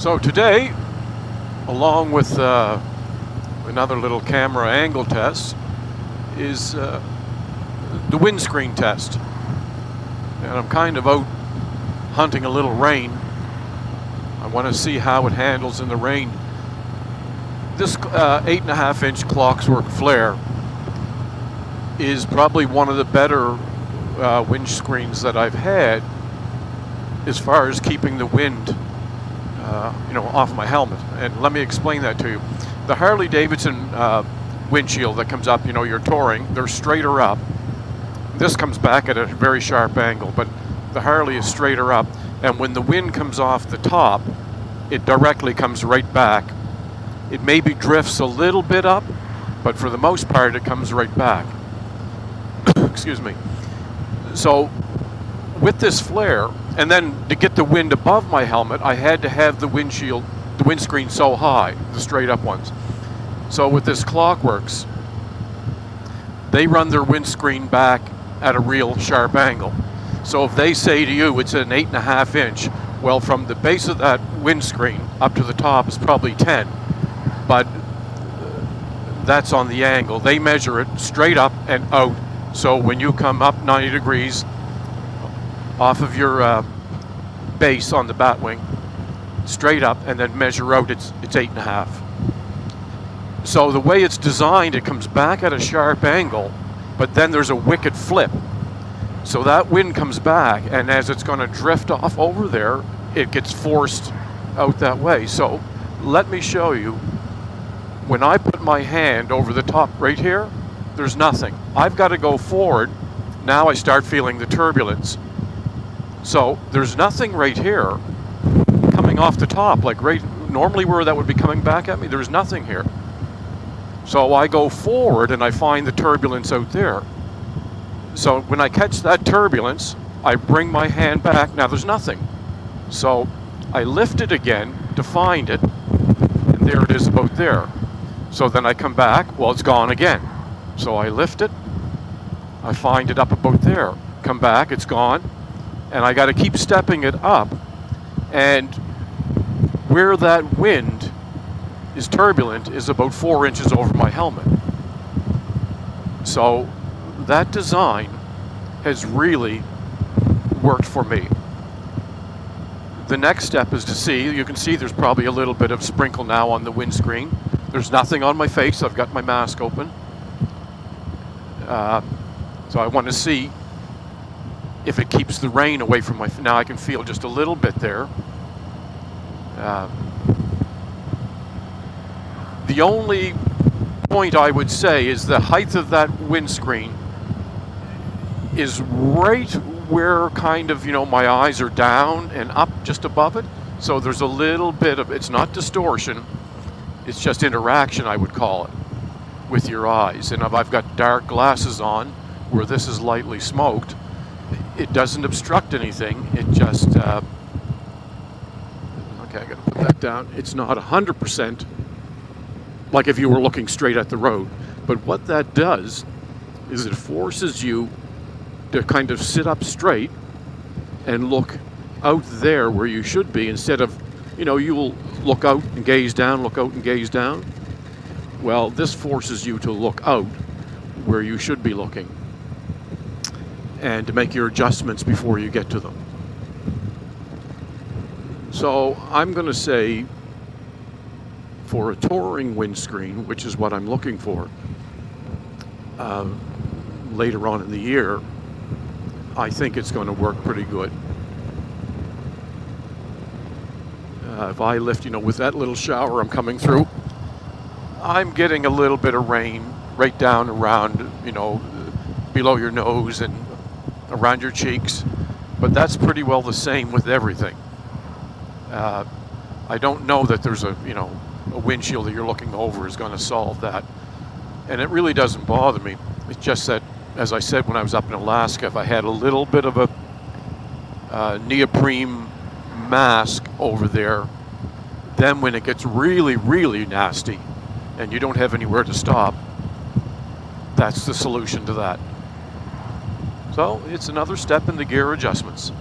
So today, along with another little camera angle test, is the windscreen test. And I'm kind of out hunting a little rain. I want to see how it handles in the rain. This 8.5-inch Clockswork flare is probably one of the better windscreens that I've had as far as keeping the wind off my helmet. And let me explain that to you. The Harley Davidson windshield that comes up, you're touring, they're straighter up. This comes back at a very sharp angle, but the Harley is straighter up, and when the wind comes off the top, it directly comes right back. It maybe drifts a little bit up, but for the most part it comes right back. Excuse me. So with this flare, and then to get the wind above my helmet, I had to have the windscreen so high, the straight up ones. So with this Clockworks, they run their windscreen back at a real sharp angle. So if they say to you it's an 8.5-inch, well, from the base of that windscreen up to the top is probably 10, but that's on the angle. They measure it straight up and out. So when you come up 90 degrees off of your base on the Batwing, straight up, and then measure out, it's 8.5. So the way it's designed, it comes back at a sharp angle, but then there's a wicked flip. So that wind comes back, and as it's going to drift off over there, it gets forced out that way. So let me show you. When I put my hand over the top right here, there's nothing. I've got to go forward. Now I start feeling the turbulence. So there's nothing right here coming off the top, like right normally where that would be coming back at me, there's nothing here. So I go forward and I find the turbulence out there. So when I catch that turbulence, I bring my hand back. Now there's nothing. So I lift it again to find it, and there it is about there. So then I come back, well, it's gone again. So I lift it, I find it up about there. Come back, it's gone, and I got to keep stepping it up. And where that wind is turbulent is about 4 inches over my helmet. So that design has really worked for me. The next step is to see, you can see there's probably a little bit of sprinkle now on the windscreen. There's nothing on my face, I've got my mask open. So I want to see if it keeps the rain away from my, now I can feel just a little bit there. The only point I would say is the height of that windscreen is right where kind of, my eyes are down and up just above it. So there's a little bit of, it's not distortion, it's just interaction, I would call it, with your eyes. And if I've got dark glasses on where this is lightly smoked, it doesn't obstruct anything. It just, okay, I gotta put that down. It's not 100% like if you were looking straight at the road. But what that does is it forces you to kind of sit up straight and look out there where you should be, instead of, you'll look out and gaze down, look out and gaze down. Well, this forces you to look out where you should be looking and to make your adjustments before you get to them. So I'm going to say, for a touring windscreen, which is what I'm looking for later on in the year, I think it's going to work pretty good. If I lift, with that little shower I'm coming through, I'm getting a little bit of rain right down around, below your nose and around your cheeks, but that's pretty well the same with everything. I don't know that there's a windshield that you're looking over is going to solve that. And it really doesn't bother me. It's just that, as I said, when I was up in Alaska, if I had a little bit of a neoprene mask over there, then when it gets really, really nasty and you don't have anywhere to stop, that's the solution to that. So it's another step in the gear adjustments.